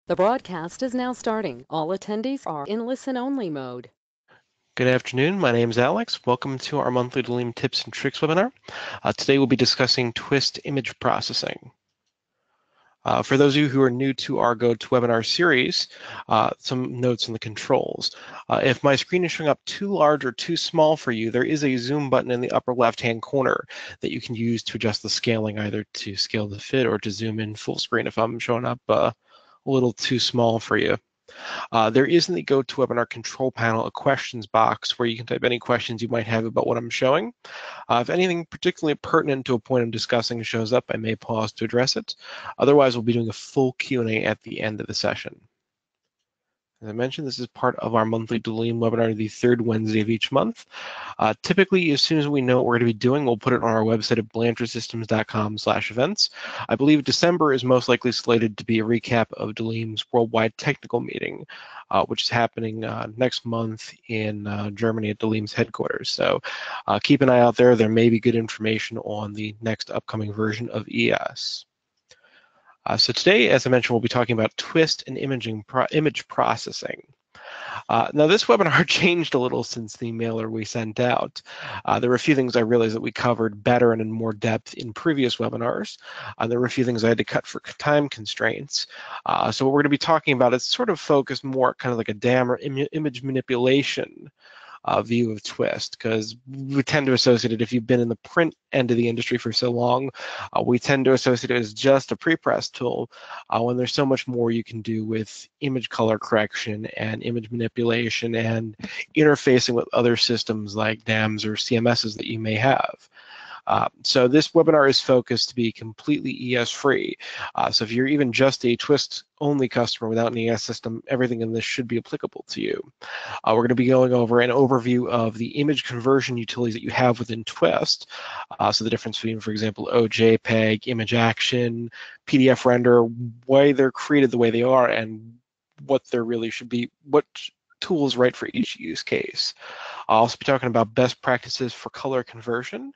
The broadcast is now starting. All attendees are in listen-only mode. Good afternoon. My name is Alex. Welcome to our monthly Dalim Tips and Tricks webinar. Today we'll be discussing twist image processing. For those of you who are new to our GoToWebinar series, some notes on the controls. If my screen is showing up too large or too small for you, there is a zoom button in the upper left-hand corner that you can use to adjust the scaling, either to scale the fit or to zoom in full screen if I'm showing up a little too small for you. There is in the GoToWebinar control panel a questions box where you can type any questions you might have about what I'm showing. If anything particularly pertinent to a point I'm discussing shows up, I may pause to address it. Otherwise, we'll be doing a full Q&A at the end of the session. As I mentioned, this is part of our monthly Dalim webinar, the third Wednesday of each month. Typically, as soon as we know what we're going to be doing, we'll put it on our website at blanchardsystems.com/events. I believe December is most likely slated to be a recap of Dalim's Worldwide Technical Meeting, which is happening next month in Germany at Dalim's headquarters. So keep an eye out there. There may be good information on the next upcoming version of ES. So today, as I mentioned, we'll be talking about twist and image processing. Now, this webinar changed a little since the mailer we sent out. There were a few things I realized that we covered better and in more depth in previous webinars. There were a few things I had to cut for time constraints. So what we're going to be talking about is sort of focused more kind of like a DAM or image manipulation view of twist, because we tend to associate it, if you've been in the print end of the industry for so long, we tend to associate it as just a prepress tool when there's so much more you can do with image color correction and image manipulation and interfacing with other systems like DAMs or CMSs that you may have. So this webinar is focused to be completely ES free. So if you're even just a twist only customer without an ES system, everything in this should be applicable to you. We're going to be going over an overview of the image conversion utilities that you have within Twist. So the difference between, for example, OJPEG, image action, PDF render, why they're created the way they are, and what there really should be, what tools right for each use case. I'll also be talking about best practices for color conversion,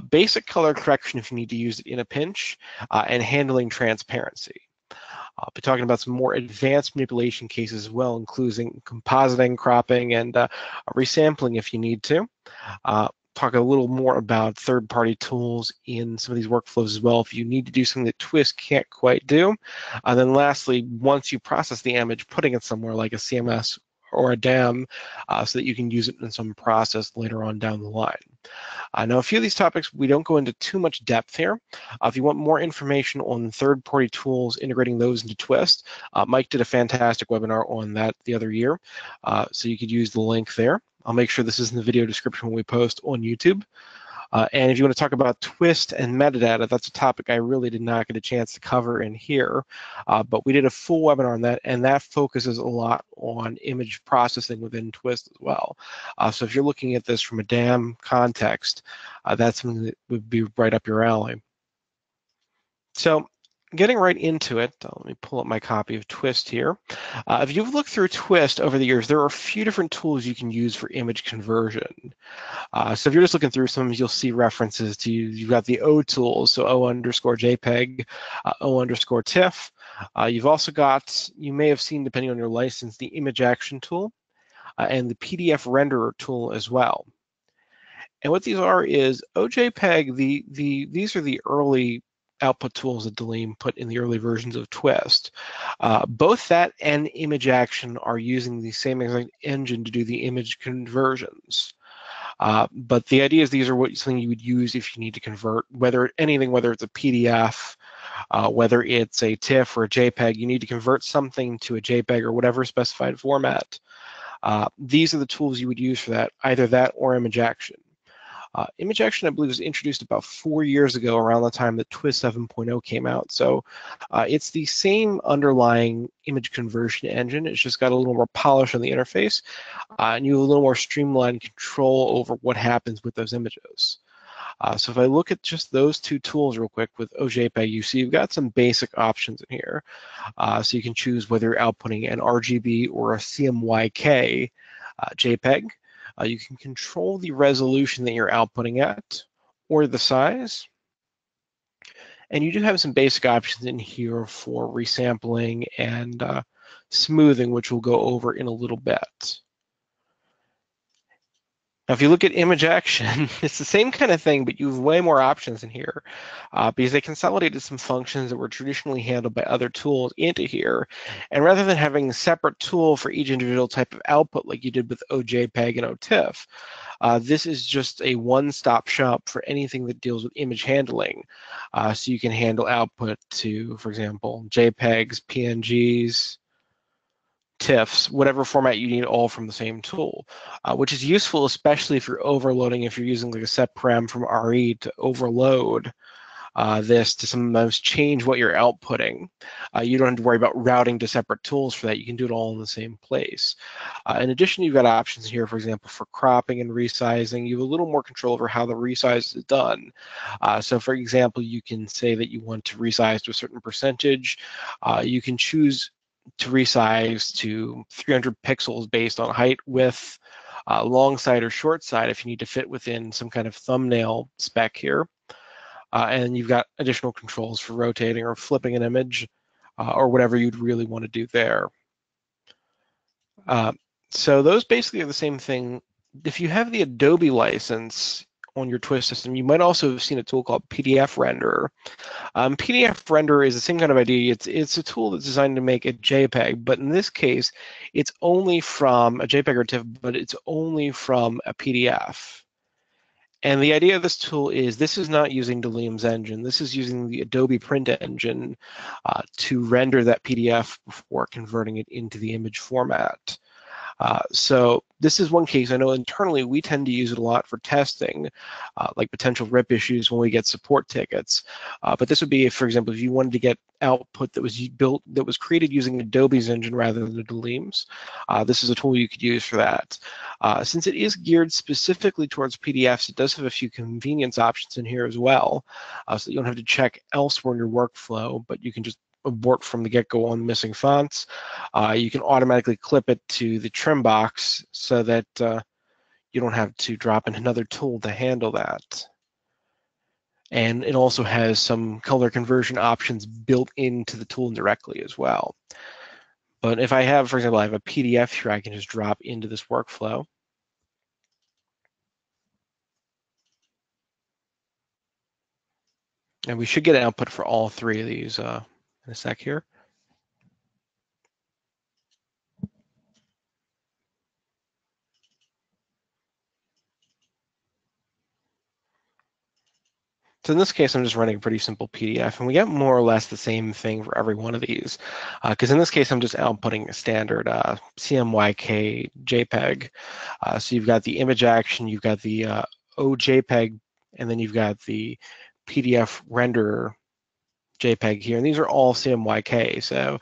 basic color correction if you need to use it in a pinch, and handling transparency. I'll be talking about some more advanced manipulation cases as well, including compositing, cropping, and resampling if you need to. Talk a little more about third-party tools in some of these workflows as well if you need to do something that Twist can't quite do. And then lastly, once you process the image, putting it somewhere like a CMS or a DAM so that you can use it in some process later on down the line. Now, a few of these topics, we don't go into too much depth here. If you want more information on third-party tools, integrating those into Twist, Mike did a fantastic webinar on that the other year, so you could use the link there. I'll make sure this is in the video description when we post on YouTube. And if you want to talk about twist and metadata, that's a topic I really did not get a chance to cover in here, but we did a full webinar on that, and that focuses a lot on image processing within Twist as well. So if you're looking at this from a DAM context, that's something that would be right up your alley. So getting right into it, let me pull up my copy of Twist here. If you've looked through Twist over the years, there are a few different tools you can use for image conversion. So if you're just looking through some, you'll see references to, you've got the O tools, so O_JPEG, O_TIFF. You've also got, you may have seen, depending on your license, the image action tool and the PDF renderer tool as well. And what these are is OJPEG, these are the early output tools that Dalim put in the early versions of Twist. Both that and image action are using the same exact engine to do the image conversions. But the idea is these are something you would use if you need to convert, whether it's a PDF, whether it's a TIFF or a JPEG, you need to convert something to a JPEG or whatever specified format. These are the tools you would use for that, either that or image action. Image action, I believe, was introduced about 4 years ago, around the time that Twist 7.0 came out. So it's the same underlying image conversion engine. It's just got a little more polish on the interface, and you have a little more streamlined control over what happens with those images. So if I look at just those two tools real quick with OJPEG, you see you've got some basic options in here. So you can choose whether you're outputting an RGB or a CMYK JPEG. You can control the resolution that you're outputting at or the size. And you do have some basic options in here for resampling and smoothing, which we'll go over in a little bit. Now, if you look at image action, it's the same kind of thing, but you have way more options in here because they consolidated some functions that were traditionally handled by other tools into here. And rather than having a separate tool for each individual type of output like you did with OJPEG and OTIFF, this is just a one-stop shop for anything that deals with image handling. So you can handle output to, for example, JPEGs, PNGs, TIFFs, whatever format you need, all from the same tool, which is useful, especially if you're overloading, if you're using like a set param from RE to overload this to sometimes change what you're outputting. You don't have to worry about routing to separate tools for that. You can do it all in the same place. In addition, you've got options here, for example, for cropping and resizing. You have a little more control over how the resize is done. So for example, you can say that you want to resize to a certain percentage. You can choose to resize to 300 pixels based on height, width, long side or short side if you need to fit within some kind of thumbnail spec here. And you've got additional controls for rotating or flipping an image or whatever you'd really want to do there. So those basically are the same thing. If you have the Adobe license on your Twist system, you might also have seen a tool called PDF Renderer. PDF Renderer is the same kind of idea. It's a tool that's designed to make a JPEG, but in this case, it's only from a JPEG or TIFF, but it's only from a PDF. And the idea of this tool is this is not using Dalim's engine. This is using the Adobe Print engine to render that PDF before converting it into the image format. So this is one case. I know internally we tend to use it a lot for testing, like potential RIP issues when we get support tickets. But this would be, if, for example, if you wanted to get output that was created using Adobe's engine rather than Dalim's, this is a tool you could use for that. Since it is geared specifically towards PDFs, it does have a few convenience options in here as well, so that you don't have to check elsewhere in your workflow, but you can just abort from the get-go on missing fonts. You can automatically clip it to the trim box so that you don't have to drop in another tool to handle that. And it also has some color conversion options built into the tool directly as well. But if I have, for example, I have a PDF here, I can just drop into this workflow. And we should get an output for all three of these in a sec here. So in this case, I'm just running a pretty simple PDF, and we get more or less the same thing for every one of these. Because in this case, I'm just outputting a standard CMYK JPEG. So you've got the image action, you've got the OJPEG, and then you've got the PDF renderer JPEG here. And these are all CMYK, so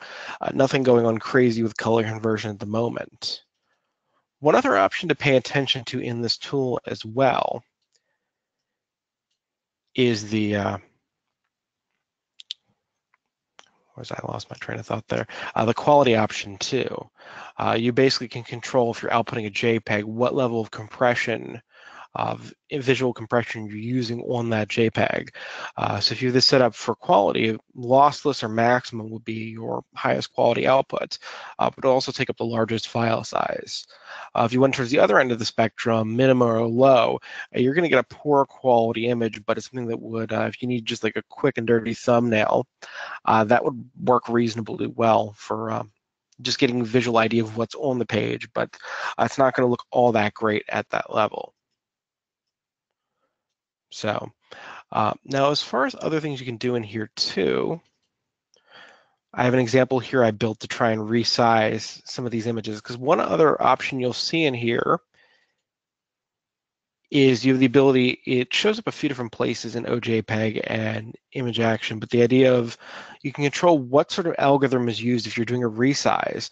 nothing going on crazy with color conversion at the moment. One other option to pay attention to in this tool as well is the I lost my train of thought there. The quality option too. You basically can control, if you're outputting a JPEG, what level of compression, of visual compression you're using on that JPEG. So if you have this set up for quality, lossless or maximum would be your highest quality output, but it'll also take up the largest file size. If you went towards the other end of the spectrum, minimum or low, you're going to get a poor quality image, but it's something that would, if you need just like a quick and dirty thumbnail, that would work reasonably well for just getting a visual idea of what's on the page, but it's not going to look all that great at that level. So now as far as other things you can do in here too, I have an example here I built to try and resize some of these images, because one other option you'll see in here is you have the ability, it shows up a few different places in OJPEG and image action, but the idea of you can control what sort of algorithm is used if you're doing a resize,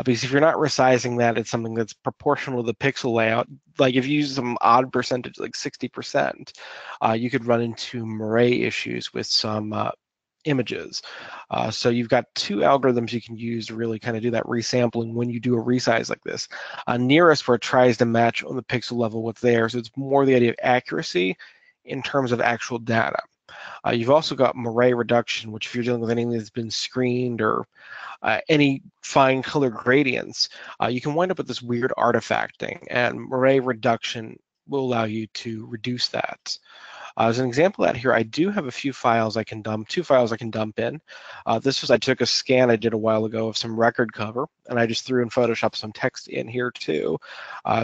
because if you're not resizing that, it's something that's proportional to the pixel layout. Like if you use some odd percentage, like 60%, you could run into moiré issues with some images. So you've got two algorithms you can use to really kind of do that resampling when you do a resize like this. Nearest, where it tries to match on the pixel level what's there, so it's more the idea of accuracy in terms of actual data. You've also got moire reduction, which if you're dealing with anything that's been screened or any fine color gradients, you can wind up with this weird artifacting, and moire reduction will allow you to reduce that. As an example out here, I do have a few files I can dump, 2 files I can dump in. I took a scan I did a while ago of some record cover, and I just threw in Photoshop some text in here too.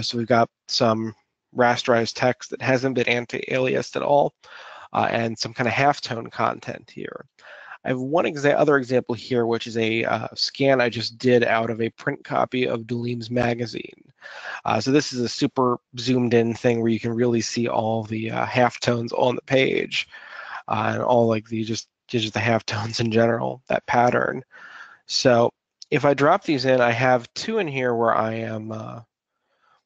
So we've got some rasterized text that hasn't been anti-aliased at all, and some kind of halftone content here. I have one other example here, which is a scan I just did out of a print copy of Dalim's magazine. So this is a super zoomed in thing where you can really see all the halftones on the page, and all like just the halftones in general, that pattern. So if I drop these in, I have 2 in here where I am,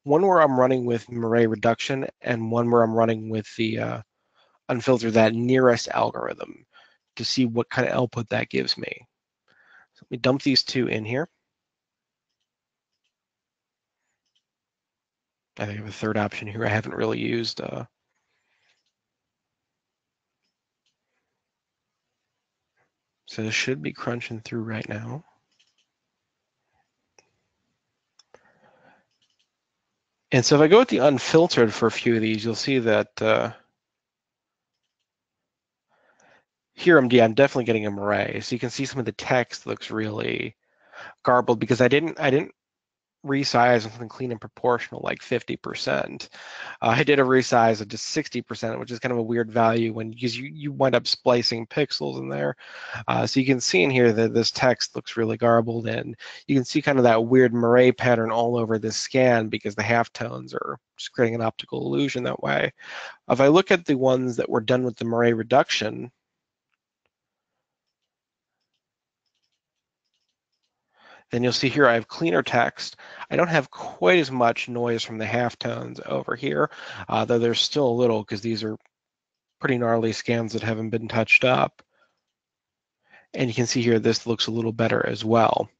one where I'm running with moire reduction and one where I'm running with the unfilter, that nearest algorithm, to see what kind of output that gives me. So let me dump these 2 in here. I think I have a third option here I haven't really used. So this should be crunching through right now. And so if I go with the unfiltered for a few of these, you'll see that here I'm definitely getting a moire. So you can see some of the text looks really garbled because I didn't resize something clean and proportional like 50%. I did a resize of just 60%, which is kind of a weird value because you wind up splicing pixels in there. So you can see in here that this text looks really garbled, and you can see kind of that weird moire pattern all over this scan because the halftones are just creating an optical illusion that way. If I look at the ones that were done with the moire reduction, then you'll see here I have cleaner text. I don't have quite as much noise from the halftones over here, though there's still a little because these are pretty gnarly scans that haven't been touched up. And you can see here this looks a little better as well.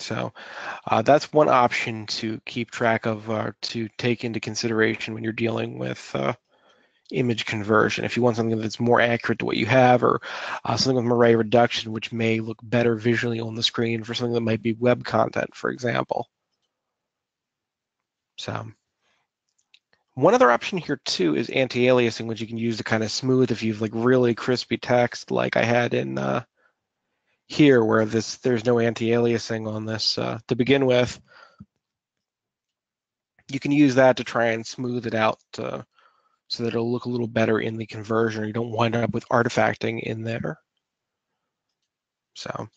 So that's one option to keep track of, to take into consideration when you're dealing with image conversion. If you want something that's more accurate to what you have, or something with moire reduction, which may look better visually on the screen for something that might be web content, for example. So one other option here too is anti-aliasing, which you can use to kind of smooth if you've like really crispy text like I had in here, where there's no anti-aliasing on this to begin with. You can use that to try and smooth it out so that it'll look a little better in the conversion. You don't wind up with artifacting in there. So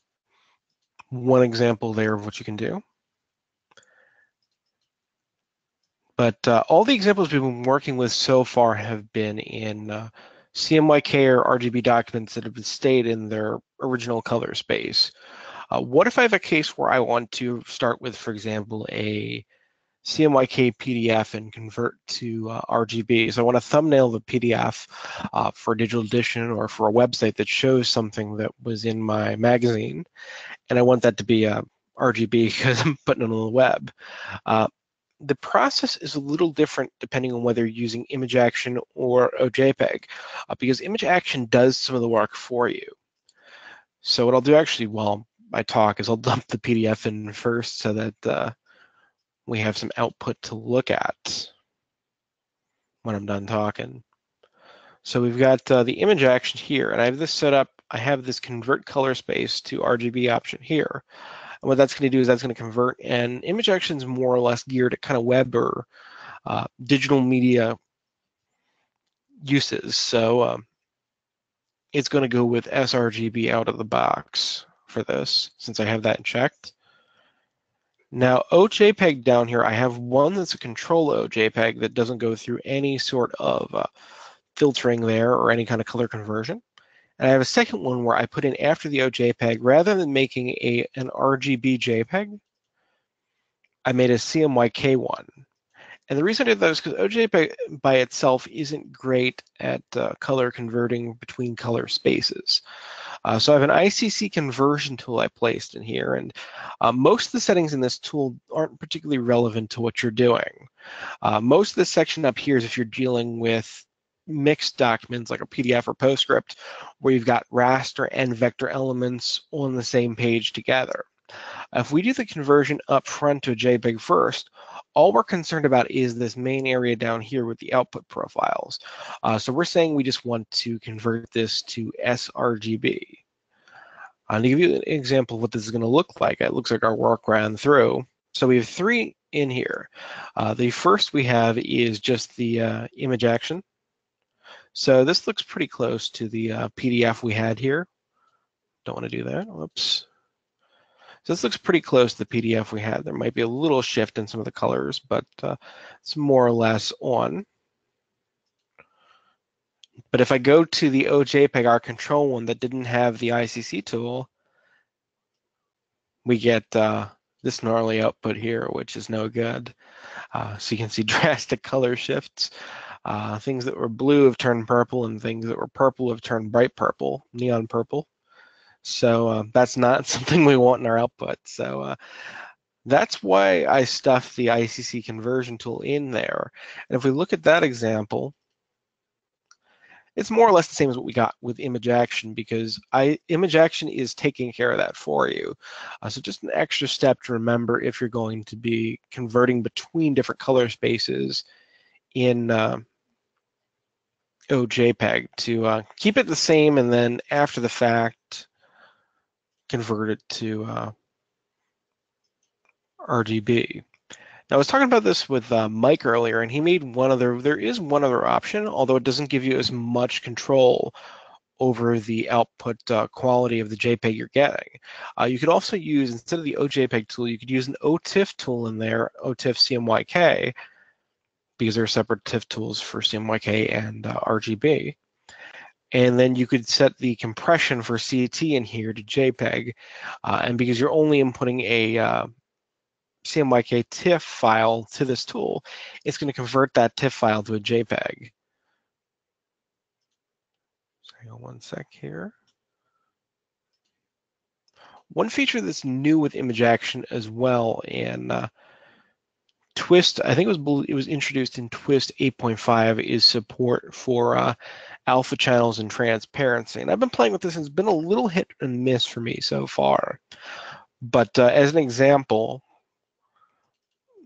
one example there of what you can do. But all the examples we've been working with so far have been in CMYK or RGB documents that have been stayed in their original color space. What if I have a case where I want to start with, for example, a CMYK PDF and convert to RGB? So I want to thumbnail the PDF for a digital edition or for a website that shows something that was in my magazine, and I want that to be RGB because I'm putting it on the web. The process is a little different depending on whether you're using image action or OJPEG, because image action does some of the work for you. So what I'll do actually while I talk is I'll dump the PDF in first so that we have some output to look at when I'm done talking. So we've got the image action here, and I have this set up. I have this convert color space to RGB option here. And what that's going to do is that's going to convert, and image action is more or less geared at kind of web or digital media uses. So it's going to go with sRGB out of the box for this, since I have that checked. Now, OJPEG down here, I have one that's a control OJPEG that doesn't go through any sort of filtering there or any kind of color conversion. And I have a second one where I put in after the OJPEG, rather than making an RGB JPEG, I made a CMYK one. And the reason I did that is because OJPEG by itself isn't great at color converting between color spaces. So I have an ICC conversion tool I placed in here, and most of the settings in this tool aren't particularly relevant to what you're doing. Most of the section up here is if you're dealing with mixed documents like a PDF or PostScript, where you've got raster and vector elements on the same page together. If we do the conversion up front to a JPEG first, all we're concerned about is this main area down here with the output profiles. So we're saying we just want to convert this to sRGB. To give you an example of what this is going to look like, it looks like our work ran through. So we have 3 in here. The first we have is just the image action. So this looks pretty close to the PDF we had here. Don't want to do that. Whoops. So this looks pretty close to the PDF we had. There might be a little shift in some of the colors, but it's more or less on. But if I go to the OJPEG, our control one that didn't have the ICC tool, we get this gnarly output here, which is no good. So you can see drastic color shifts. Things that were blue have turned purple, and things that were purple have turned bright purple, neon purple. So that's not something we want in our output. So that's why I stuffed the ICC conversion tool in there. And if we look at that example, it's more or less the same as what we got with image action, because image action is taking care of that for you. So just an extra step to remember if you're going to be converting between different color spaces in OJPEG to keep it the same, and then after the fact convert it to RGB. Now, I was talking about this with Mike earlier, and he made there is one other option, although it doesn't give you as much control over the output quality of the JPEG you're getting. You could also use, instead of the OJPEG tool, you could use an OTIFF tool in there, OTIFF CMYK, because there are separate TIFF tools for CMYK and RGB. And then you could set the compression for CT in here to JPEG, and because you're only inputting a CMYK TIFF file to this tool, it's going to convert that TIFF file to a JPEG. So hang on one sec here. One feature that's new with image action as well in Twist, I think it was introduced in Twist 8.5, is support for alpha channels and transparency. And I've been playing with this, and it's been a little hit and miss for me so far. But as an example,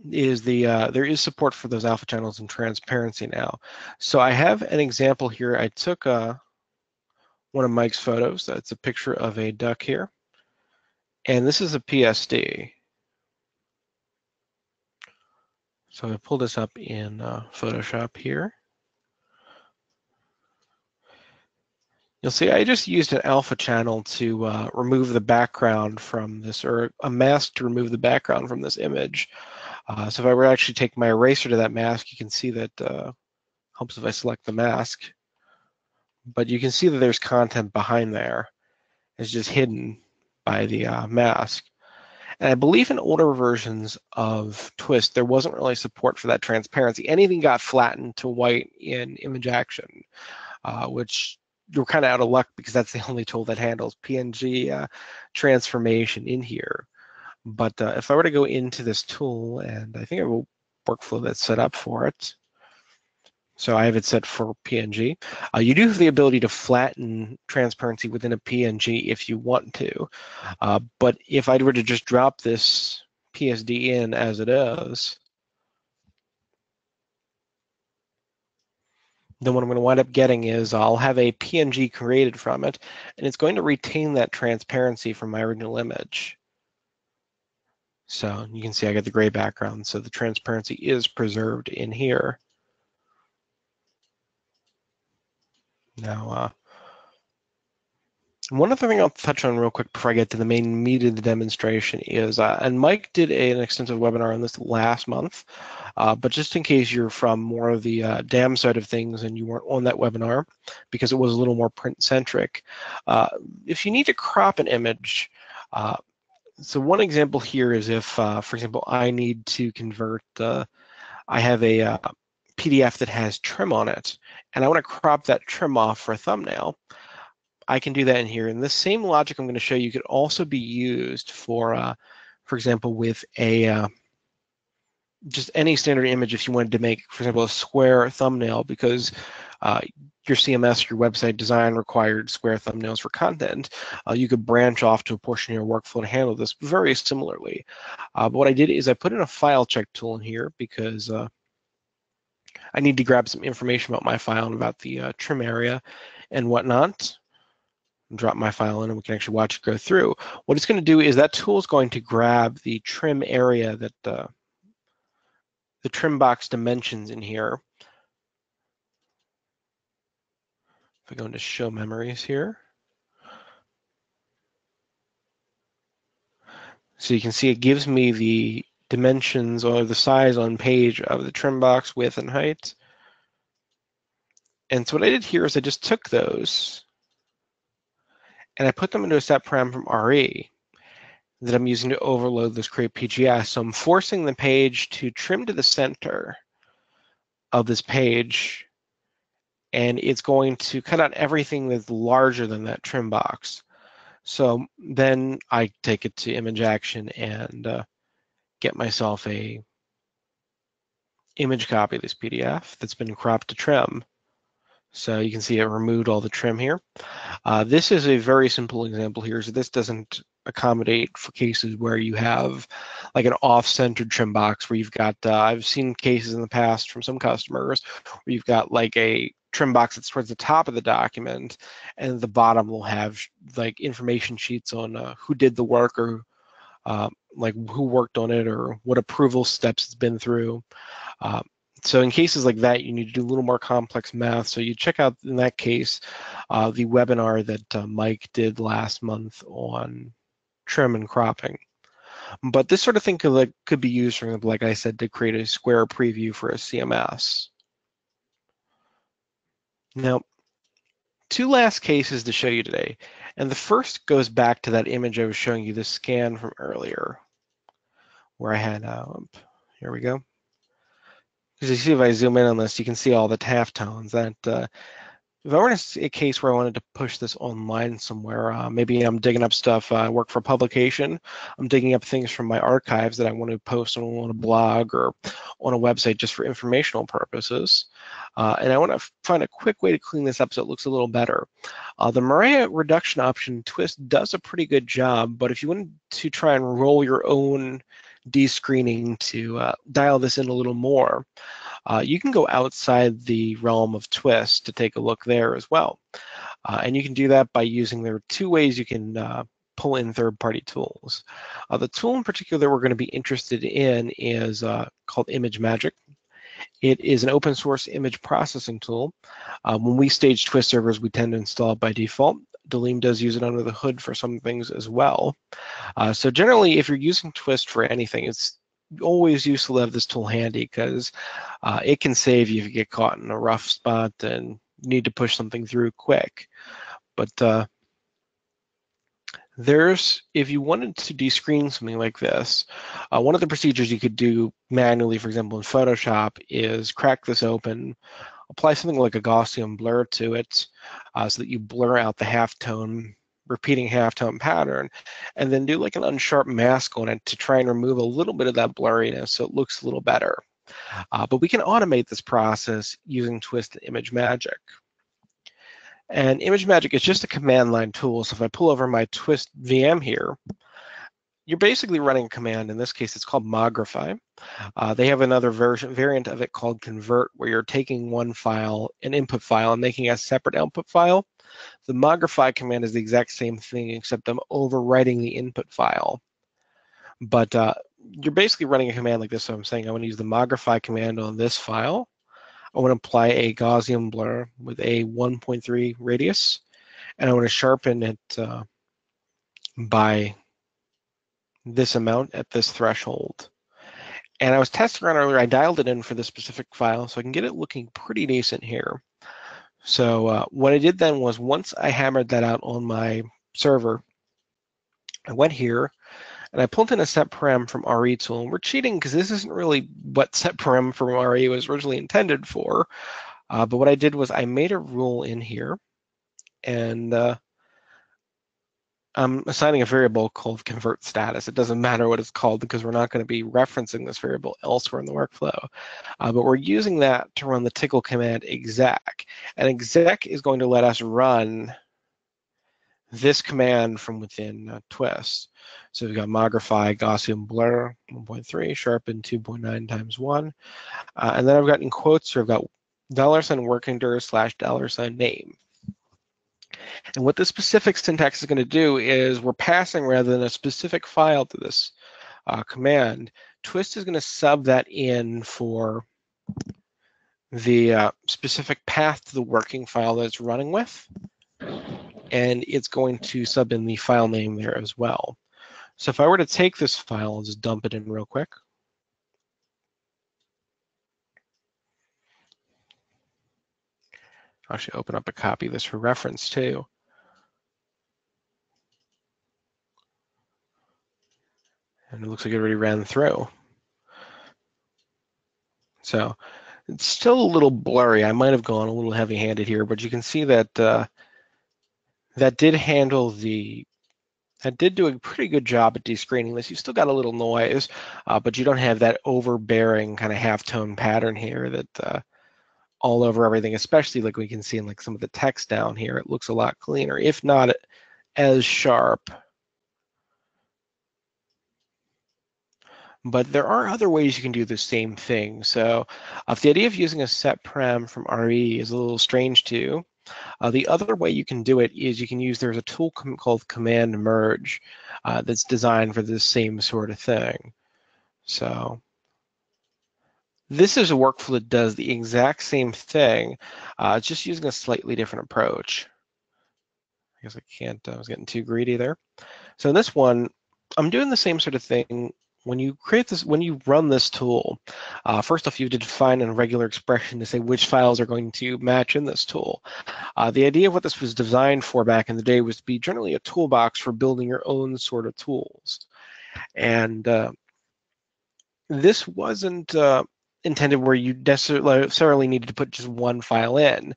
is there is support for those alpha channels and transparency now. So I have an example here. I took one of Mike's photos. That's a picture of a duck here. And this is a PSD. So I pulled this up in Photoshop here. You'll see I just used an alpha channel to remove the background from this, or a mask to remove the background from this image. So if I were to actually take my eraser to that mask, you can see that helps if I select the mask. But you can see that there's content behind there. It's just hidden by the mask. And I believe in older versions of Twist, there wasn't really support for that transparency. Anything got flattened to white in image action, which you're kind of out of luck because that's the only tool that handles PNG transformation in here. But if I were to go into this tool, and I think I have a workflow that's set up for it. So I have it set for PNG. You do have the ability to flatten transparency within a PNG if you want to. But if I were to just drop this PSD in as it is, then what I'm going to wind up getting is I'll have a PNG created from it, and it's going to retain that transparency from my original image. So you can see I got the gray background, so the transparency is preserved in here. Now, one other thing I'll touch on real quick before I get to the main meat of the demonstration is, and Mike did an extensive webinar on this last month, but just in case you're from more of the DAM side of things and you weren't on that webinar because it was a little more print-centric, if you need to crop an image, so one example here is if, for example, I need to convert, I have a PDF that has trim on it, and I want to crop that trim off for a thumbnail. I can do that in here. And this same logic I'm going to show you could also be used for example, with a just any standard image if you wanted to make, for example, a square thumbnail, because your CMS, your website design required square thumbnails for content. You could branch off to a portion of your workflow to handle this very similarly. But what I did is I put in a file check tool in here because I need to grab some information about my file and about the trim area and whatnot. Drop my file in and we can actually watch it go through. What it's going to do is that tool is going to grab the trim area that the trim box dimensions in here. If I go into show memories here. So you can see it gives me the dimensions or the size on page of the trim box width and height. And so what I did here is I just took those and I put them into a set param from RE that I'm using to overload this create PGS. So I'm forcing the page to trim to the center of this page, and it's going to cut out everything that's larger than that trim box. So then I take it to image action and get myself a image copy of this PDF that's been cropped to trim. So you can see it removed all the trim here. This is a very simple example here. So this doesn't accommodate for cases where you have like an off-centered trim box where you've got, I've seen cases in the past from some customers where you've got like a trim box that's towards the top of the document and the bottom will have like information sheets on who did the work or like who worked on it or what approval steps it's been through. So in cases like that, you need to do a little more complex math. So you check out, in that case, the webinar that Mike did last month on trim and cropping. But this sort of thing could be used, for example, like I said, to create a square preview for a CMS. Now, two last cases to show you today. And the first goes back to that image I was showing you, the scan from earlier, where I had, here we go. Because you see, if I zoom in on this, you can see all the halftones. That if I were in a case where I wanted to push this online somewhere, maybe I'm digging up stuff, I work for a publication, I'm digging up things from my archives that I want to post on a blog or on a website just for informational purposes. And I want to find a quick way to clean this up so it looks a little better. The Maria reduction option Twist does a pretty good job, but if you wanted to try and roll your own descreening to dial this in a little more, you can go outside the realm of Twist to take a look there as well. And you can do that by using, there are two ways you can pull in third-party tools. The tool in particular that we're going to be interested in is called ImageMagick. It is an open source image processing tool. When we stage Twist servers, we tend to install it by default. Dalim does use it under the hood for some things as well. So generally, if you're using Twist for anything, it's always useful to have this tool handy because it can save you if you get caught in a rough spot and need to push something through quick. But if you wanted to descreen something like this, one of the procedures you could do manually, for example, in Photoshop, is crack this open, apply something like a Gaussian blur to it so that you blur out the halftone, repeating halftone pattern, and then do like an unsharp mask on it to try and remove a little bit of that blurriness so it looks a little better. But we can automate this process using Twist and ImageMagick. And ImageMagick is just a command line tool. So if I pull over my Twist VM here, you're basically running a command. In this case, it's called Mogrify. They have another variant of it called Convert, where you're taking one file, an input file, and making a separate output file. The Mogrify command is the exact same thing, except I'm overwriting the input file. But you're basically running a command like this. So I'm saying I want to use the Mogrify command on this file. I want to apply a Gaussian blur with a 1.3 radius, and I want to sharpen it by this amount at this threshold. And I was testing around earlier, I dialed it in for this specific file, so I can get it looking pretty decent here. So what I did then was, once I hammered that out on my server, I went here, and I pulled in a set param from RE tool. And we're cheating because this isn't really what set param from RE was originally intended for. But what I did was I made a rule in here, and I'm assigning a variable called convert status. It doesn't matter what it's called because we're not going to be referencing this variable elsewhere in the workflow. But we're using that to run the tickle command exec. And exec is going to let us run this command from within Twist. So we've got mogrify Gaussian blur 1.3, sharpen 2.9 times 1. And then I've got in quotes, here I've got $working dir / $name. And what this specific syntax is going to do is we're passing rather than a specific file to this command. Twist is going to sub that in for the specific path to the working file that it's running with. And it's going to sub in the file name there as well. So if I were to take this file and just dump it in real quick. I'll actually open up a copy of this for reference too. And it looks like it already ran through. So it's still a little blurry. I might have gone a little heavy-handed here, but you can see that that did do a pretty good job at descreening this. You still got a little noise, but you don't have that overbearing kind of halftone pattern here that all over everything, especially like we can see in like some of the text down here. It looks a lot cleaner, if not as sharp. But there are other ways you can do the same thing. So if the idea of using a set param from RE is a little strange to you, the other way you can do it is you can use, there's a tool called command merge that's designed for this same sort of thing. So this is a workflow that does the exact same thing, just using a slightly different approach. I guess I was getting too greedy there. So in this one, I'm doing the same sort of thing. When you run this tool, first off, you define a regular expression to say which files are going to match in this tool. The idea of what this was designed for back in the day was to be generally a toolbox for building your own sort of tools. And this wasn't intended where you necessarily needed to put just one file in,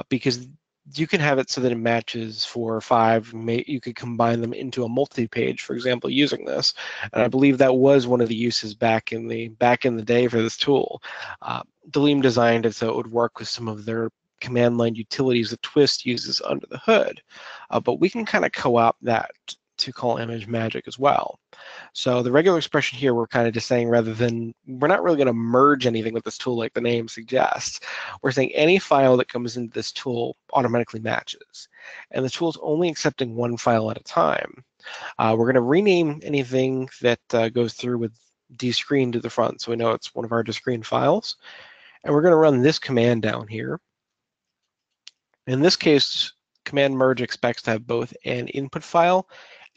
because you can have it so that it matches 4 or 5. You could combine them into a multi-page, for example, using this. And I believe that was one of the uses back in the day for this tool. Dalim designed it so it would work with some of their command line utilities that Twist uses under the hood. But we can kind of co-opt that to call ImageMagick as well. So the regular expression here, we're kind of just saying, rather than, we're not really going to merge anything with this tool like the name suggests. We're saying any file that comes into this tool automatically matches. And the tool is only accepting one file at a time. We're going to rename anything that goes through with descreen to the front, so we know it's one of our descreen files. And we're going to run this command down here. In this case, command merge expects to have both an input file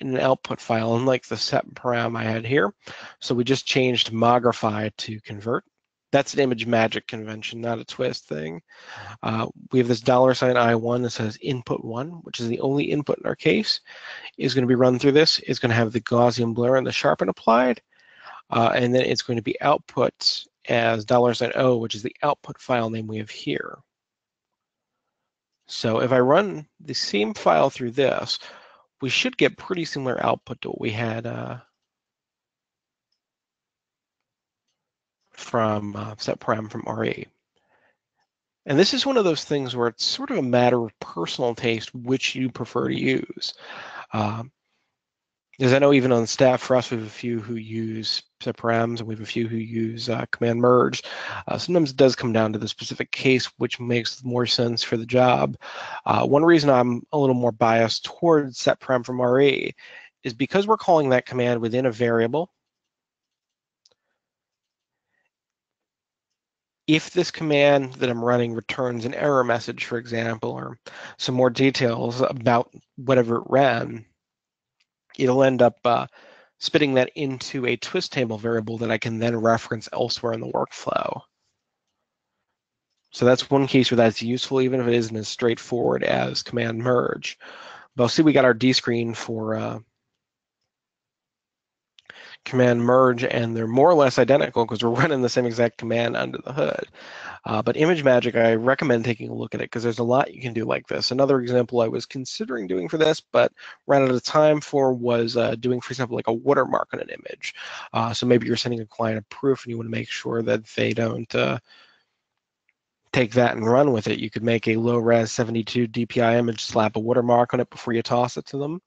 and an output file, unlike the set param I had here. So we just changed mogrify to convert. That's an ImageMagick convention, not a Twist thing. We have this $I1 that says input 1, which is the only input in our case, is going to be run through this. It's going to have the Gaussian blur and the sharpen applied. And then it's going to be output as $O, which is the output file name we have here. So if I run the same file through this, we should get pretty similar output to what we had from setparam from RE. And this is one of those things where it's sort of a matter of personal taste which you prefer to use. Because I know even on staff, for us, we have a few who use setparams, and we have a few who use command merge. Sometimes it does come down to the specific case, which makes more sense for the job. One reason I'm a little more biased towards setparam from RE is because we're calling that command within a variable. If this command that I'm running returns an error message, for example, or some more details about whatever it ran, it'll end up spitting that into a twist table variable that I can then reference elsewhere in the workflow. So that's one case where that's useful, even if it isn't as straightforward as command merge. But I'll see we got our descreen for command merge, and they're more or less identical because we're running the same exact command under the hood. But ImageMagick, I recommend taking a look at it because there's a lot you can do like this. Another example I was considering doing for this, but ran out of time for, was doing, for example, like a watermark on an image. So maybe you're sending a client a proof and you want to make sure that they don't take that and run with it. You could make a low-res 72 DPI image, slap a watermark on it before you toss it to them.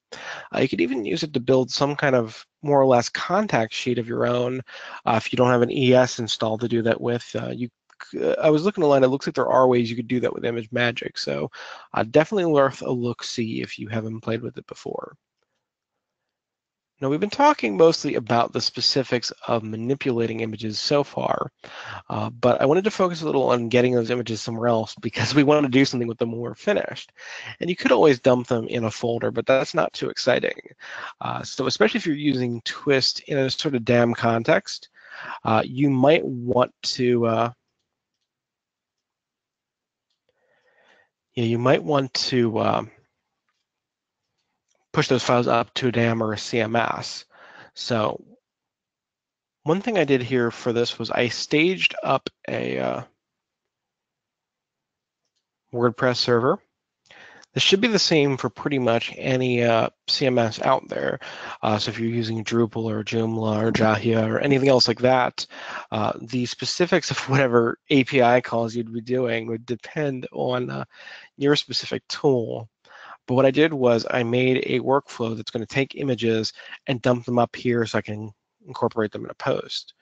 You could even use it to build some kind of more or less contact sheet of your own. If you don't have an ES installed to do that with, I was looking online, it looks like there are ways you could do that with ImageMagick. So definitely worth a look-see if you haven't played with it before. Now, we've been talking mostly about the specifics of manipulating images so far, but I wanted to focus a little on getting those images somewhere else because we want to do something with them when we're finished. And you could always dump them in a folder, but that's not too exciting. So especially if you're using Twist in a sort of DAM context, you might want to push those files up to a DAM or a CMS. So one thing I did here for this was I staged up a WordPress server. This should be the same for pretty much any CMS out there. So if you're using Drupal or Joomla or Jahia or anything else like that, the specifics of whatever API calls you'd be doing would depend on your specific tool. But what I did was I made a workflow that's going to take images and dump them up here so I can incorporate them in a post.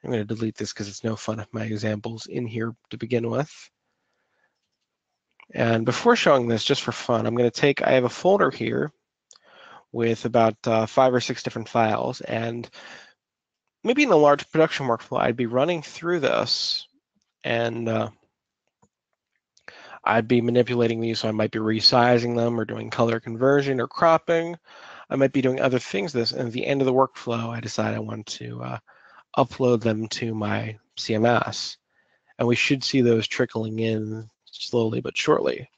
I'm going to delete this because it's no fun if my example's in here to begin with. And before showing this, just for fun, I have a folder here with about 5 or 6 different files. And maybe in a large production workflow, I'd be running through this and I'd be manipulating these. So I might be resizing them or doing color conversion or cropping. I might be doing other things this. And at the end of the workflow, I decide I want to upload them to my CMS. And we should see those trickling in slowly but surely.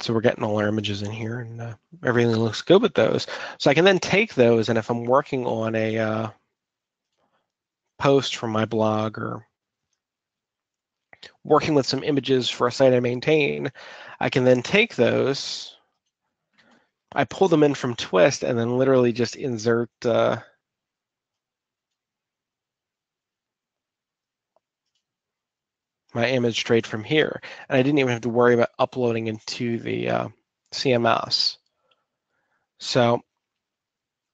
So we're getting all our images in here, and everything looks good with those. So I can then take those, and if I'm working on a post from my blog or working with some images for a site I maintain, I can then take those, I pull them in from Twist, and then literally just insert my image straight from here. And I didn't even have to worry about uploading into the CMS. So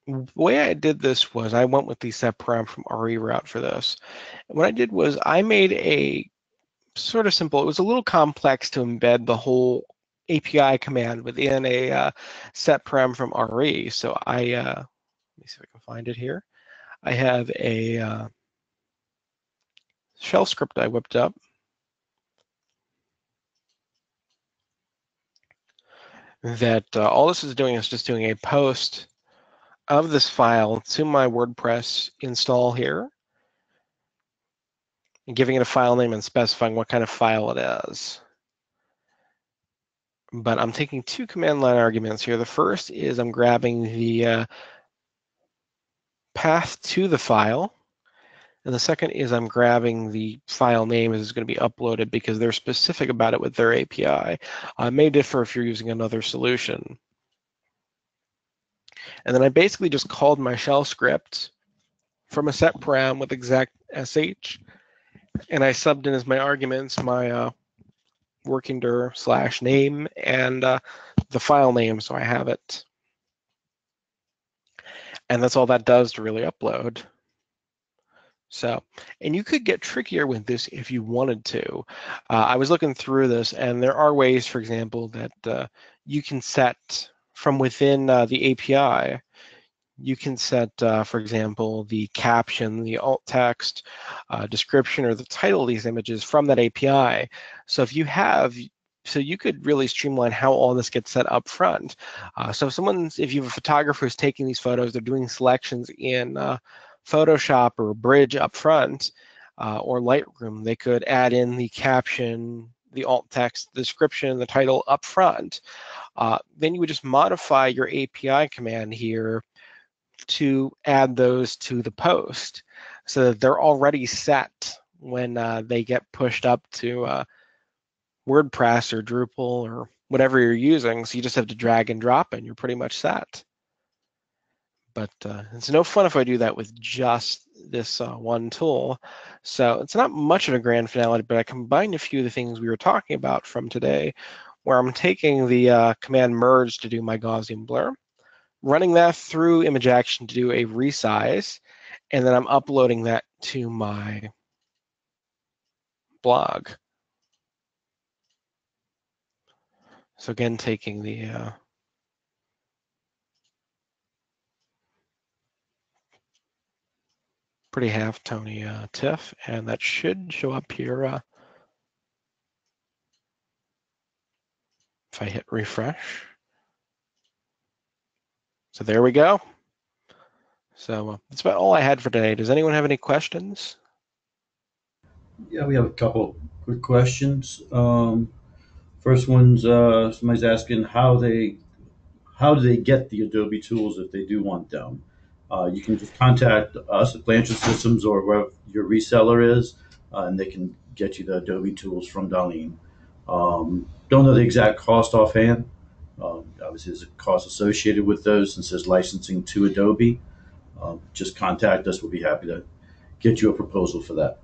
the way I did this was I went with the set param from RE route for this. And what I did was I made a sort of simple, it was a little complex to embed the whole API command within a set param from RE. So let me see if I can find it here. I have a shell script I whipped up. That all this is doing is just doing a post of this file to my WordPress install here, and giving it a file name and specifying what kind of file it is. But I'm taking 2 command line arguments here. The first is I'm grabbing the path to the file, and the second is I'm grabbing the file name as it's going to be uploaded because they're specific about it with their API. It may differ if you're using another solution. And then I basically just called my shell script from a set param with exact sh, and I subbed in as my arguments my working dir / name and the file name, so I have it. And that's all that does to really upload. So, and you could get trickier with this if you wanted to. I was looking through this, and there are ways, for example, that you can set from within the API. You can set, for example, the caption, the alt text, description, or the title of these images from that API. So if you have, so you could really streamline how all this gets set up front. So if you have a photographer who's taking these photos, they're doing selections in Photoshop or Bridge up front, or Lightroom, they could add in the caption, the alt text, the description, and the title up front. Then you would just modify your API command here to add those to the post so that they're already set when they get pushed up to WordPress or Drupal or whatever you're using. So you just have to drag and drop and you're pretty much set. But it's no fun if I do that with just this one tool. So it's not much of a grand finale, but I combined a few of the things we were talking about from today, where I'm taking the command merge to do my Gaussian blur, running that through image action to do a resize, and then I'm uploading that to my blog. So again, taking the pretty halftony TIFF, and that should show up here if I hit refresh. So there we go. So that's about all I had for today. Does anyone have any questions? Yeah, we have a couple quick questions. First one's somebody's asking how do they get the Adobe tools if they do want them. You can just contact us at Blanchard Systems or wherever your reseller is, and they can get you the Adobe tools from Dalim. Don't know the exact cost offhand. Obviously, there's a cost associated with those since there's licensing to Adobe. Just contact us. We'll be happy to get you a proposal for that.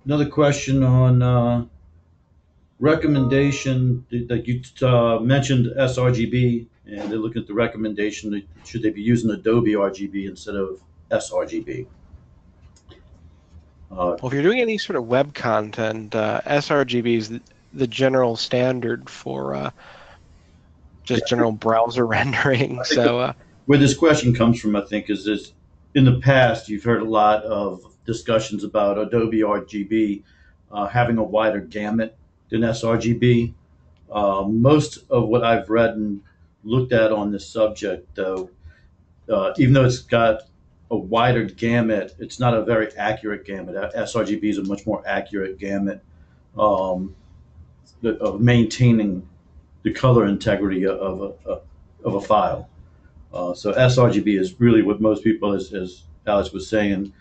Another question on recommendation that you mentioned sRGB, and they're looking at the recommendation that should they be using Adobe RGB instead of sRGB. Well, if you're doing any sort of web content, sRGB is the general standard for just general browser rendering. So where this question comes from, I think, is this: in the past, you've heard a lot of discussions about Adobe RGB having a wider gamut than sRGB. Most of what I've read and looked at on this subject, though, even though it's got a wider gamut, it's not a very accurate gamut. sRGB is a much more accurate gamut of maintaining the color integrity of a file. So sRGB is really what most people, as Alex was saying,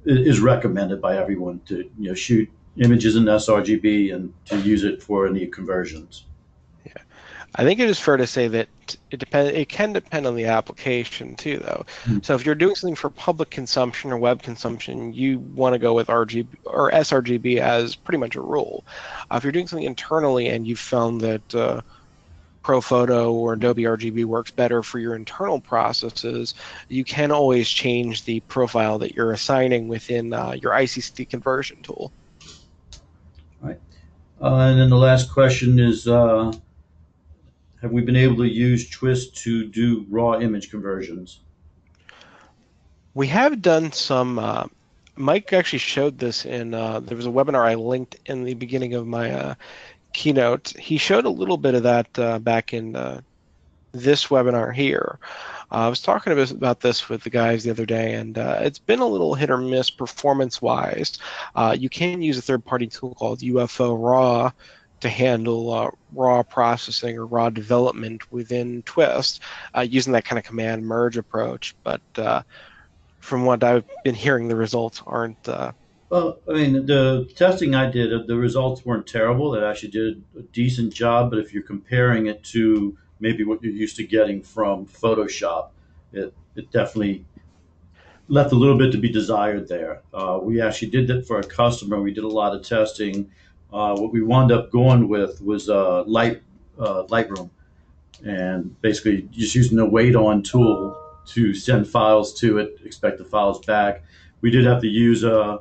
is recommended by everyone to shoot images in sRGB and to use it for any conversions. Yeah, I think it is fair to say that it can depend on the application too, though. Mm-hmm. So if you're doing something for public consumption or web consumption, you want to go with RGB or sRGB as pretty much a rule. If you're doing something internally and you've found that ProPhoto or Adobe RGB works better for your internal processes, you can always change the profile that you're assigning within your ICC conversion tool. All right. And then the last question is, have we been able to use Twist to do raw image conversions? We have done some. Mike actually showed this in, there was a webinar I linked in the beginning of my keynote. He showed a little bit of that back in this webinar here. I was talking about this with the guys the other day, and it's been a little hit or miss performance-wise. You can use a third-party tool called UFO Raw to handle raw processing or raw development within Twist using that kind of command merge approach. But from what I've been hearing, the results aren't. Well, I mean, the testing I did, the results weren't terrible. It actually did a decent job. But if you're comparing it to maybe what you're used to getting from Photoshop, it definitely left a little bit to be desired there. We actually did that for a customer. We did a lot of testing. What we wound up going with was Lightroom, and basically just using the wait on tool to send files to it, expect the files back. We did have to use a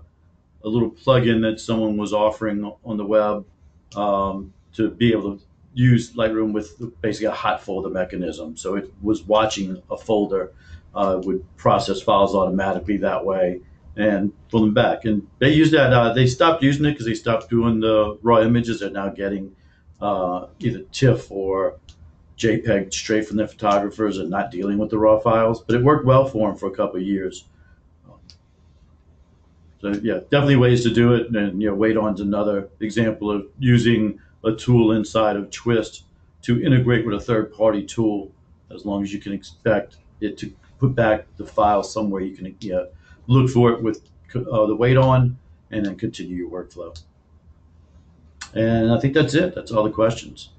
little plugin that someone was offering on the web to be able to use Lightroom with basically a hot folder mechanism. So it was watching a folder, would process files automatically that way and pull them back. And they used that. They stopped using it because they stopped doing the raw images. They're now getting either TIFF or JPEG straight from their photographers and not dealing with the raw files. But it worked well for them for a couple of years. So yeah, definitely ways to do it. And wait on's another example of using a tool inside of Twist to integrate with a third party tool, as long as you can expect it to put back the file somewhere you can look for it with the wait on, and then continue your workflow. And I think that's it. That's all the questions.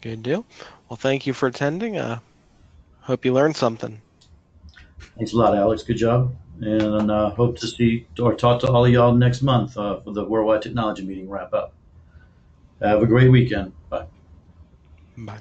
Good deal. Well, thank you for attending. Hope you learned something. Thanks a lot, Alex. Good job. And hope to see or talk to all of y'all next month for the Worldwide Technology Meeting wrap up. Have a great weekend. Bye. Bye.